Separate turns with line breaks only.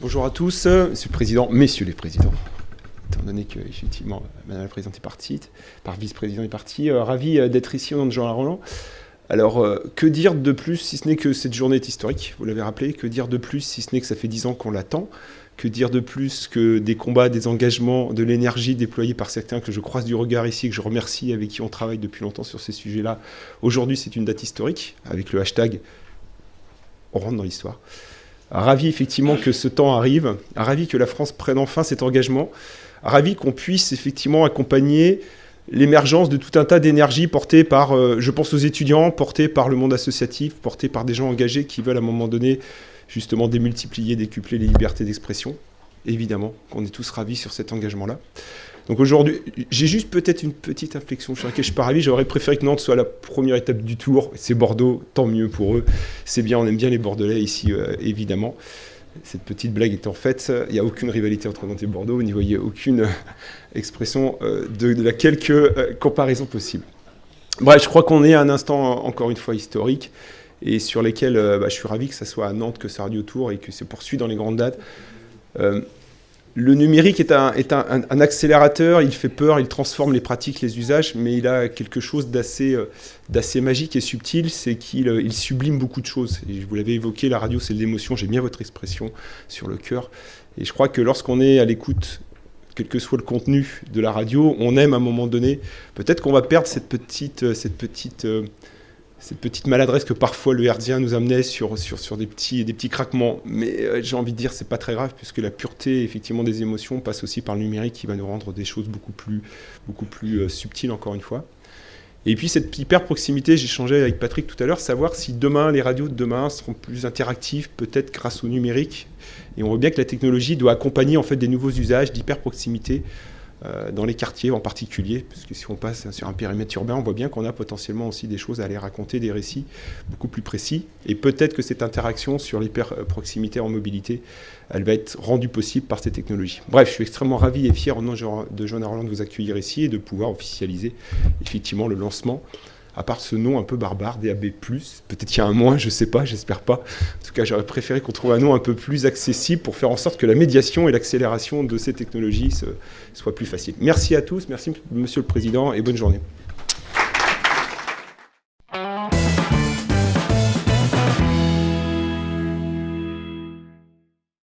Bonjour à tous, Monsieur le Président, Messieurs les Présidents. Étant donné que, effectivement, Madame la Présidente est partie, par vice-président est partie, ravi d'être ici au nom de Jean Roland. Alors, que dire de plus, si ce n'est que cette journée est historique, vous l'avez rappelé, que dire de plus, si ce n'est que ça fait 10 ans qu'on l'attend, que dire de plus que des combats, des engagements, de l'énergie déployée par certains que je croise du regard ici, que je remercie, avec qui on travaille depuis longtemps sur ces sujets-là. Aujourd'hui, c'est une date historique, avec le hashtag « On rentre dans l'histoire ». Ravi effectivement que ce temps arrive, ravi que la France prenne enfin cet engagement, ravi qu'on puisse effectivement accompagner l'émergence de tout un tas d'énergies portées par, je pense aux étudiants, portées par le monde associatif, portées par des gens engagés qui veulent à un moment donné justement démultiplier, décupler les libertés d'expression. Évidemment qu'on est tous ravis sur cet engagement-là. Donc aujourd'hui, j'ai juste peut-être une petite inflexion sur laquelle je ne suis pas ravi. J'aurais préféré que Nantes soit la première étape du tour. C'est Bordeaux, tant mieux pour eux. C'est bien, on aime bien les Bordelais ici, évidemment. Cette petite blague étant faite, il n'y a aucune rivalité entre Nantes et Bordeaux. Vous n'y voyez aucune expression de la quelque comparaison possible. Bref, je crois qu'on est à un instant, encore une fois, historique et sur lesquels je suis ravi que ça soit à Nantes, que ça radio tour et que c'est poursuivi dans les grandes dates. Le numérique est un accélérateur, il fait peur, il transforme les pratiques, les usages, mais il a quelque chose d'assez magique et subtil, c'est qu'il sublime beaucoup de choses. Et vous l'avez évoqué, la radio c'est de l'émotion, j'ai bien votre expression sur le cœur. Et je crois que lorsqu'on est à l'écoute, quel que soit le contenu de la radio, on aime à un moment donné, peut-être qu'on va perdre cette petite maladresse que parfois le hertzien nous amenait sur des petits craquements. Mais j'ai envie de dire, c'est pas très grave, puisque la pureté effectivement des émotions passe aussi par le numérique qui va nous rendre des choses beaucoup plus subtiles, encore une fois. Et puis cette hyper proximité, j'ai échangé avec Patrick tout à l'heure, savoir si demain, les radios de demain seront plus interactives, peut-être grâce au numérique. Et on voit bien que la technologie doit accompagner en fait des nouveaux usages d'hyper proximité, dans les quartiers en particulier, parce que si on passe sur un périmètre urbain, on voit bien qu'on a potentiellement aussi des choses à aller raconter, des récits beaucoup plus précis. Et peut-être que cette interaction sur l'hyper-proximité en mobilité, elle va être rendue possible par ces technologies. Bref, je suis extrêmement ravi et fier au nom de Jean Roland de vous accueillir ici et de pouvoir officialiser effectivement le lancement. À part ce nom un peu barbare, DAB+, peut-être qu'il y a un moins, je ne sais pas, j'espère pas. En tout cas, j'aurais préféré qu'on trouve un nom un peu plus accessible pour faire en sorte que la médiation et l'accélération de ces technologies soient plus faciles. Merci à tous, merci Monsieur le Président et bonne journée.